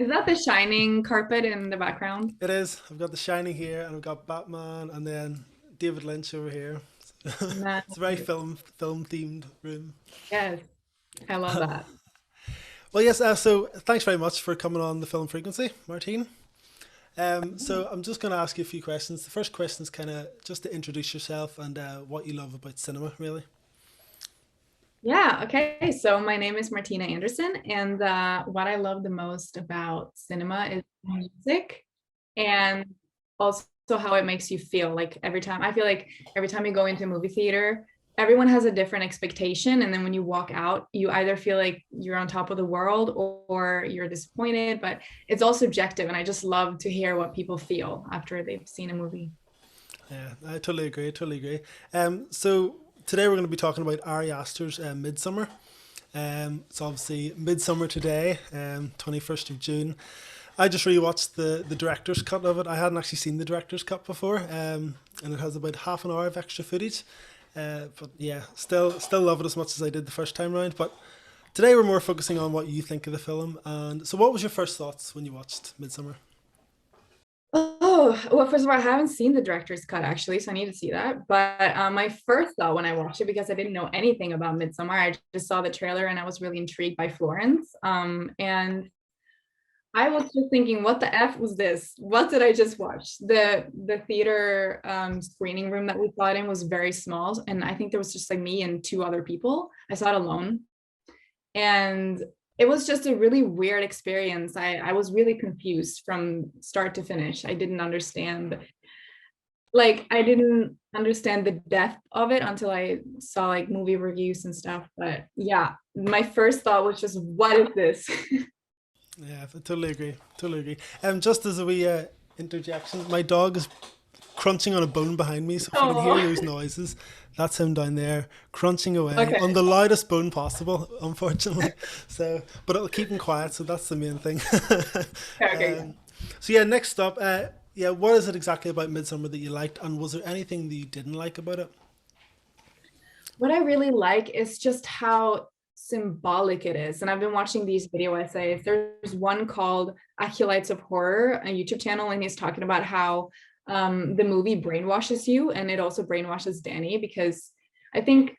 Is that the shining carpet in the background? It is. I've got The Shining here, and I've got Batman, and then David Lynch over here. Nice. It's a very film themed room. Yes, I love that. Well, yes. So thanks very much for coming on the Film Frequency, Martine. So I'm just going to ask you a few questions. The first question is kind of just to introduce yourself and what you love about cinema, really. Yeah, okay. So my name is Martina Anderson, and what I love the most about cinema is music and also how it makes you feel. Like every time, I feel like every time you go into a movie theater, everyone has a different expectation. And then when you walk out, you either feel like you're on top of the world or you're disappointed, but it's all subjective. And I just love to hear what people feel after they've seen a movie. Yeah, I totally agree. Totally agree. So today we're going to be talking about Ari Aster's Midsummer. It's obviously Midsummer today, 21st of June. I just rewatched the director's cut of it. I hadn't actually seen the director's cut before, and it has about half an hour of extra footage. But yeah, still love it as much as I did the first time round. But today we're more focusing on what you think of the film. And so, what was your first thoughts when you watched Midsummer? Oh, well, first of all, I haven't seen the director's cut actually, so I need to see that. But my first thought when I watched it, because I didn't know anything about Midsommar, I just saw the trailer and I was really intrigued by Florence. And I was just thinking, what the F was this? What did I just watch? The theater screening room that we saw it in was very small, and I think there was just like me and two other people. I saw it alone, and it was just a really weird experience. I was really confused from start to finish. I didn't understand the depth of it until I saw like movie reviews and stuff. But yeah, my first thought was just, what is this? Yeah, I totally agree. Totally agree. Just as a wee interjection, my dog is crunching on a bone behind me, so if you can hear Oh, those noises, that's him down there crunching away okay. on the loudest bone possible, unfortunately. So, but it'll keep him quiet, so that's the main thing. Okay, okay, yeah. um, so yeah, next up, yeah, what is it exactly about Midsummer that you liked, and was there anything that you didn't like about it? What I really like is just how symbolic it is. And I've been watching these video essays. There's one called Acolytes of Horror, a YouTube channel, and he's talking about how the movie brainwashes you, and it also brainwashes Danny because I think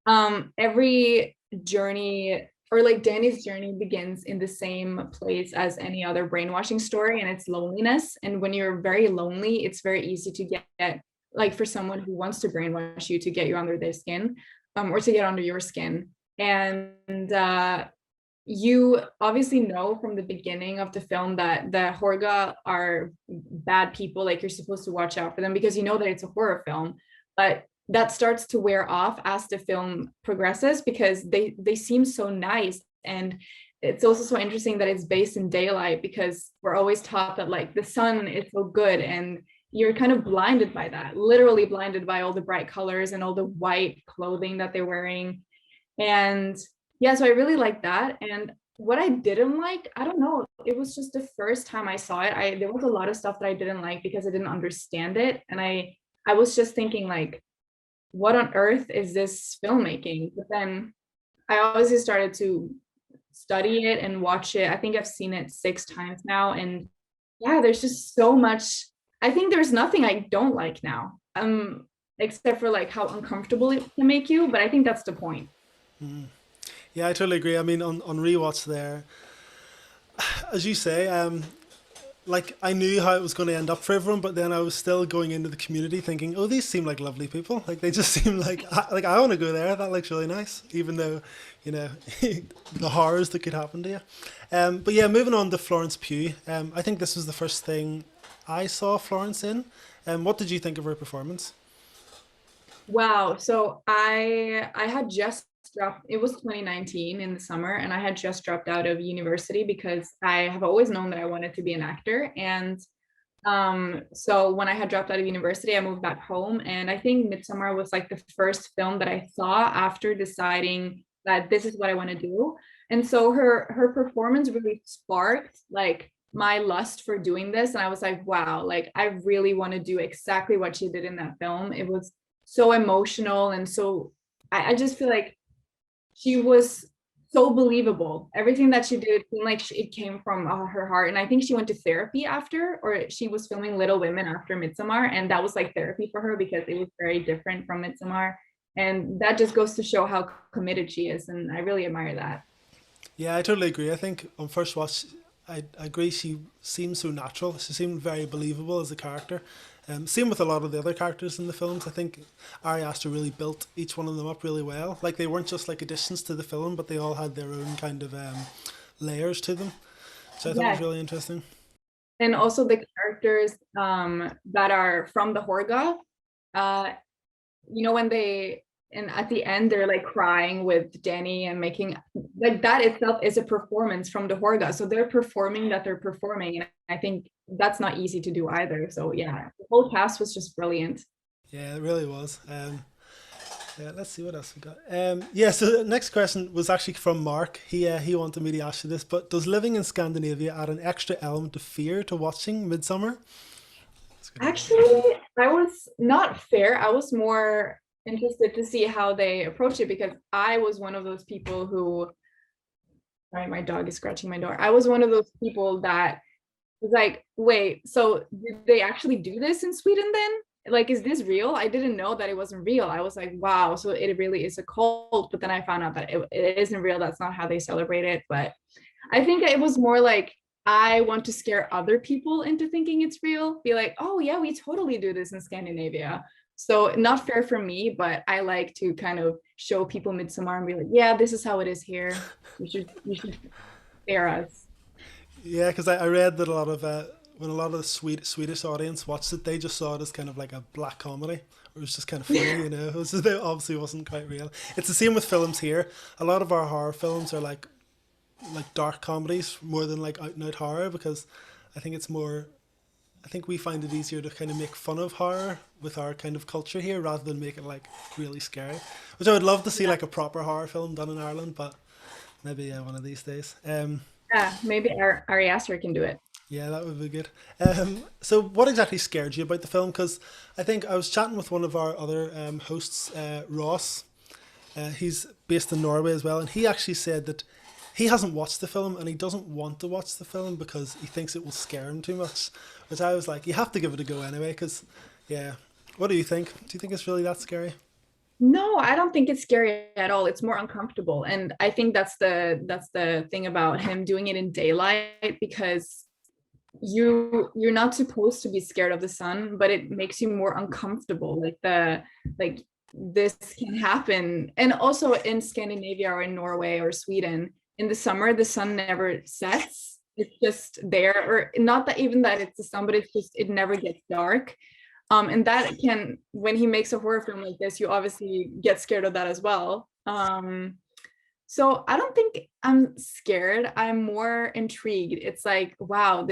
every journey or like Danny's journey begins in the same place as any other brainwashing story, and it's loneliness. And when you're very lonely, it's very easy to get like for someone who wants to brainwash you to get you under their skin, or to get under your skin. And you obviously know from the beginning of the film that the Horga are bad people. Like you're supposed to watch out for them because you know that it's a horror film. But that starts to wear off as the film progresses because they seem so nice. And it's also so interesting that it's based in daylight because we're always taught that like the sun is so good, and you're kind of blinded by that, literally blinded by all the bright colors and all the white clothing that they're wearing. And yeah, so I really like that. And what I didn't like, I don't know, it was just the first time I saw it. There was a lot of stuff that I didn't like because I didn't understand it. And I was just thinking like, what on earth is this filmmaking? But then I obviously started to study it and watch it. I think I've seen it 6 times now. And yeah, there's just so much. I think there's nothing I don't like now. Except for like how uncomfortable it can make you. But I think that's the point. Yeah, I totally agree. I mean, on rewatch there, as you say, like I knew how it was going to end up for everyone, but then I was still going into the community thinking, oh, these seem like lovely people. Like they just seem like I want to go there. That looks really nice, even though, you know, the horrors that could happen to you. But yeah, moving on to Florence Pugh. I think this was the first thing I saw Florence in. What did you think of her performance? Wow. So I had just dropped, it was 2019 in the summer, and I had just dropped out of university because I have always known that I wanted to be an actor. And so when I had dropped out of university, I moved back home. And I think Midsommar was like the first film that I saw after deciding that this is what I want to do. And so her performance really sparked like my lust for doing this. And I was like, wow, like I really want to do exactly what she did in that film. It was so emotional and so I just feel like she was so believable. Everything that she did seemed like it came from her heart. And I think she went to therapy after, or she was filming Little Women after Midsommar, and that was like therapy for her because it was very different from Midsommar. And that just goes to show how committed she is, and I really admire that. Yeah, I totally agree. I think on first watch, I agree. She seems so natural. She seemed very believable as a character. Same with a lot of the other characters in the films. I think Ari Aster really built each one of them up really well. Like they weren't just like additions to the film, but they all had their own kind of layers to them. So I thought it was Yes. really interesting. And also the characters that are from the Horga, uh, when they and at the end they're like crying with Danny and making like that itself is a performance from the Horga. So they're performing that they're performing. And I think that's not easy to do either. So yeah, the whole cast was just brilliant. Yeah, it really was. Yeah, let's see what else we got. Yeah, so the next question was actually from Mark. He wanted me to ask you this, but does living in Scandinavia add an extra element of fear to watching Midsummer? That's a good one. Actually, I was not fair. I was more interested to see how they approach it because I was one of those people who, sorry, my dog is scratching my door. I was one of those people that was like, wait, so did they actually do this in Sweden then? Like, is this real? I didn't know that it wasn't real. I was like, wow, so it really is a cult. But then I found out that it isn't real. That's not how they celebrate it. But I think it was more like I want to scare other people into thinking it's real. Be like, oh yeah, we totally do this in Scandinavia. So not fair for me, but I like to kind of show people Midsommar and be like, yeah, this is how it is here. You should spare us. Yeah, because I read that a lot of when a lot of the Swedish audience watched it, they just saw it as kind of like a black comedy. It was just kind of funny, you know. It was, it obviously wasn't quite real. It's the same with films here. A lot of our horror films are like dark comedies more than like out and out horror because I think it's more. I think we find it easier to kind of make fun of horror with our kind of culture here rather than make it like really scary. Which I would love to see Yeah. like a proper horror film done in Ireland, but maybe one of these days. Yeah, maybe Ari Aster can do it. Yeah, that would be good. So, what exactly scared you about the film? Because I think I was chatting with one of our other hosts, Ross. He's based in Norway as well, and he actually said that he hasn't watched the film and he doesn't want to watch the film because he thinks it will scare him too much. Which I was like, you have to give it a go anyway. Because, yeah, what do you think? Do you think it's really that scary? No, I don't think it's scary at all. It's more uncomfortable. And I think that's the thing about him doing it in daylight because you're not supposed to be scared of the sun, but it makes you more uncomfortable. Like this can happen. And also in Scandinavia or in Norway or Sweden, in the summer the sun never sets. It's just there, or not that even that it's the sun, but it's just it never gets dark. And that can, when he makes a horror film like this, you obviously get scared of that as well. So I don't think I'm scared. I'm more intrigued. It's like, wow,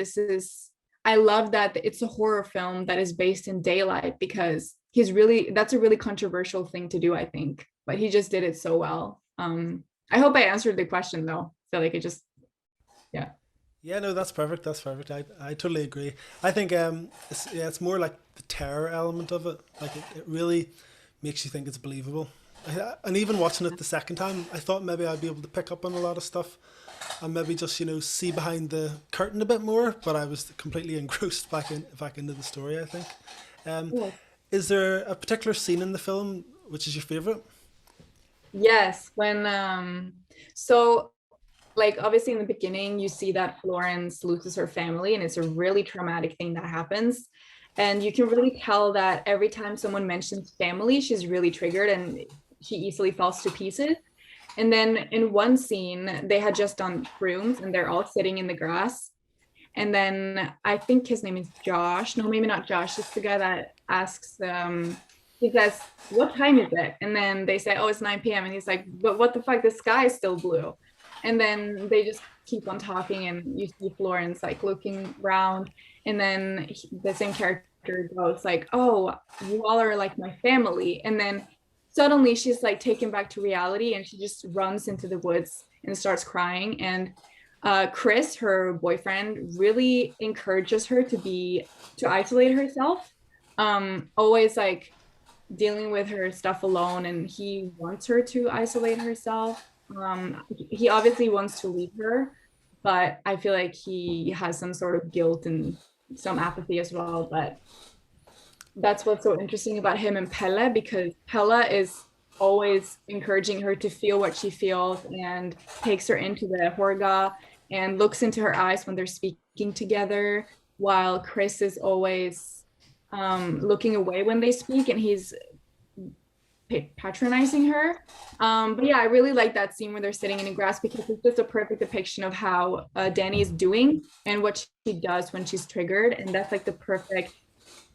I love that it's a horror film that is based in daylight because that's a really controversial thing to do, I think. But he just did it so well. I hope I answered the question though. I feel like it just, yeah. Yeah, no, that's perfect. That's perfect. I totally agree. I think yeah, it's more like the terror element of it. Like it really makes you think it's believable. And even watching it the second time, I thought maybe I'd be able to pick up on a lot of stuff and maybe just see behind the curtain a bit more. But I was completely engrossed back into the story. I think. Um, Yeah. is there a particular scene in the film which is your favorite? Yes, when so like obviously in the beginning you see that Florence loses her family and it's a really traumatic thing that happens. And you can really tell that every time someone mentions family, she's really triggered and she easily falls to pieces. And then in one scene, they had just done brooms and they're all sitting in the grass. And then I think his name is Josh. No, maybe not Josh. It's the guy that asks, he says, what time is it? And then they say, oh, it's 9 p.m. And he's like, but what the fuck? The sky is still blue. And then they just keep on talking and you see Florence like looking around. And then the same character goes like, oh, you all are like my family. And then suddenly she's like taken back to reality and she just runs into the woods and starts crying. And Chris, her boyfriend, really encourages her to isolate herself. Always like dealing with her stuff alone, and he wants her to isolate herself. He obviously wants to leave her, but I feel like he has some sort of guilt and some apathy as well. But that's what's so interesting about him and Pelle, because Pelle is always encouraging her to feel what she feels and takes her into the Horga and looks into her eyes when they're speaking together, while Chris is always looking away when they speak, and he's patronizing her. But yeah, I really like that scene where they're sitting in the grass, because it's just a perfect depiction of how Danny is doing and what she does when she's triggered. And that's like the perfect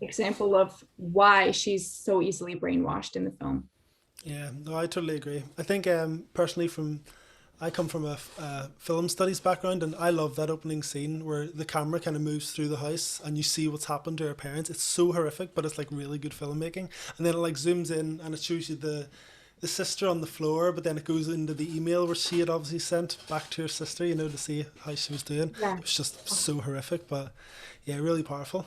example of why she's so easily brainwashed in the film. Yeah, no, I totally agree. I think personally, I come from a film studies background, and I love that opening scene where the camera kind of moves through the house and you see what's happened to her parents. It's so horrific, but it's like really good filmmaking. And then it like zooms in and it shows you the sister on the floor, but then it goes into the email where she had obviously sent back to her sister, to see how she was doing. Yeah, It was just so horrific, but yeah, really powerful.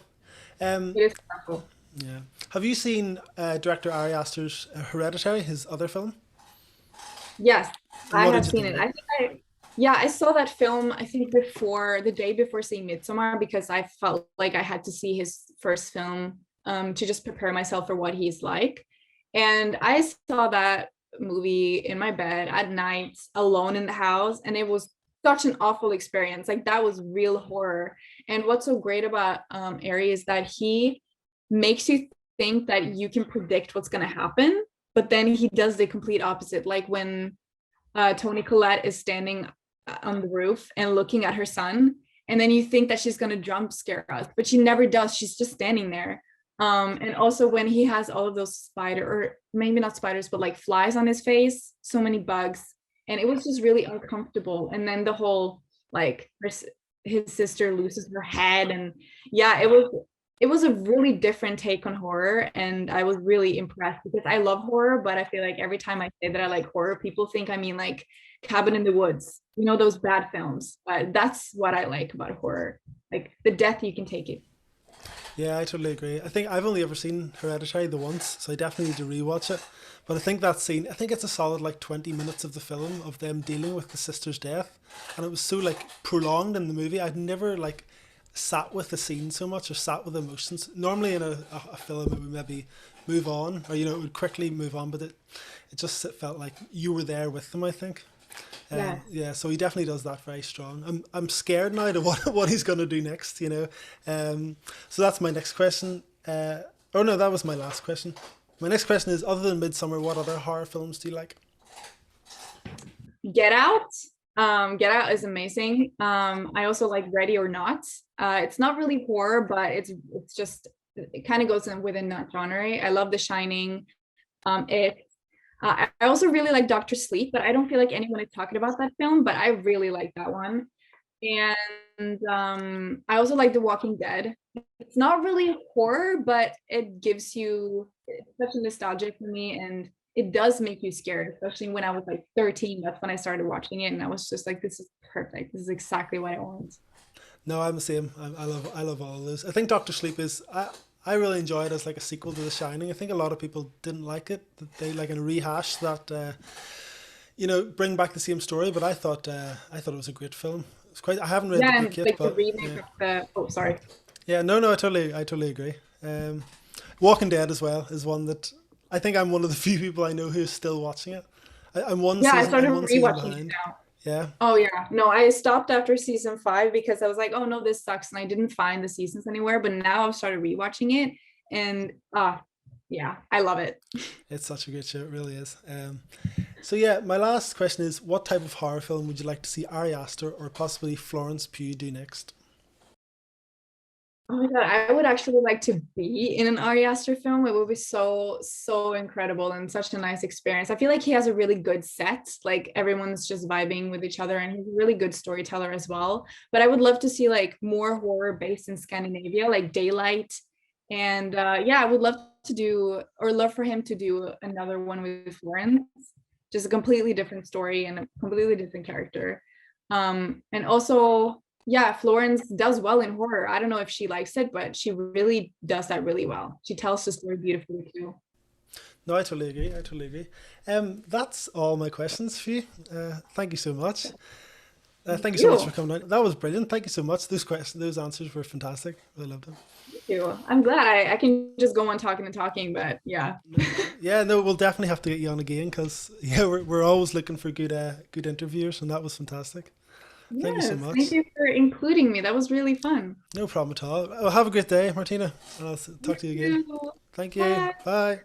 Um, it is powerful. yeah. Have you seen director Ari Aster's Hereditary, his other film? Yes, And I what did have you seen think it. of it? Yeah, I saw that film, I think before the day before seeing Midsommar, because I felt like I had to see his first film to just prepare myself for what he's like. And I saw that movie in my bed at night alone in the house, and it was such an awful experience. Like that was real horror. And what's so great about Ari is that he makes you think that you can predict what's going to happen, but then he does the complete opposite. Like when Tony Collette is standing on the roof and looking at her son, and then you think that she's going to jump scare us, but she never does. She's just standing there. And also when he has all of those spider, or maybe not spiders, but like flies on his face, so many bugs, and it was just really uncomfortable. And then the whole like his sister loses her head, and yeah, it was a really different take on horror, and I was really impressed because I love horror, but I feel like every time I say that I like horror, people think I mean like Cabin in the Woods, those bad films. But that's what I like about horror, like the death you can take it. Yeah, I totally agree. I think I've only ever seen Hereditary the once, so I definitely need to rewatch it. But I think that scene, I think it's a solid like 20 minutes of the film of them dealing with the sister's death. And it was so like prolonged in the movie. I'd never like sat with the scene so much or sat with emotions. Normally in a film it would maybe move on, or it would quickly move on, but it just it felt like you were there with them, I think. Yeah. Yeah, so he definitely does that very strong. I'm scared now to what he's gonna do next. So that's my next question. Oh no, that was my last question. My next question is: other than Midsummer, what other horror films do you like? Get Out. Get Out is amazing. I also like Ready or Not. It's not really horror, but it's just it kind of goes in within that genre. I love The Shining. It. I also really like Doctor Sleep, but I don't feel like anyone is talking about that film. But I really like that one. And I also like The Walking Dead. It's not really horror, but it gives you it's such a nostalgia for me, and it does make you scared, especially when I was like 13. That's when I started watching it, and I was just like, this is perfect. This is exactly what I want. No, I'm the same. I love all of those. I think Doctor Sleep is I really enjoy it as like a sequel to The Shining. I think a lot of people didn't like it. That they like a rehash that bring back the same story. But I thought it was a great film. It's quite. I haven't read the Yeah, book and yet, like the but remake yeah, of the oh sorry. yeah. No, no, I totally agree. Walking Dead as well is one that I think I'm one of the few people I know who's still watching it. I'm one Yeah, I season. I'm started one season rewatching it behind. now. Yeah. Oh yeah. No, I stopped after season 5 because I was like, oh no, this sucks. And I didn't find the seasons anywhere. But now I've started rewatching it, and yeah, I love it. It's such a great show, it really is. So yeah, my last question is: what type of horror film would you like to see Ari Aster or possibly Florence Pugh do next? Oh my God, I would actually like to be in an Ari Aster film. It would be so, so incredible and such a nice experience. I feel like he has a really good set. Like everyone's just vibing with each other, and he's a really good storyteller as well. But I would love to see like more horror based in Scandinavia, like Daylight. And yeah, I would love to do, or love for him to do another one with Florence, just a completely different story and a completely different character. And also, yeah, Florence does well in horror. I don't know if she likes it, but she really does that really well. She tells the story beautifully too. No, I totally agree. I totally agree. That's all my questions for you. Thank you so much. Thank Thank you so much you. for coming on. That was brilliant. Thank you so much. Those questions, those answers were fantastic. I loved them. Thank you. I'm glad I can just go on talking and talking, but yeah. Yeah, no, we'll definitely have to get you on again because yeah, we're always looking for good interviewers, and that was fantastic. Thank you so Yes, thank much. you for including me. That was really fun. No problem at all. Well, have a great day, Martina, and I'll talk to you again. You too. Thank you. Bye. Bye.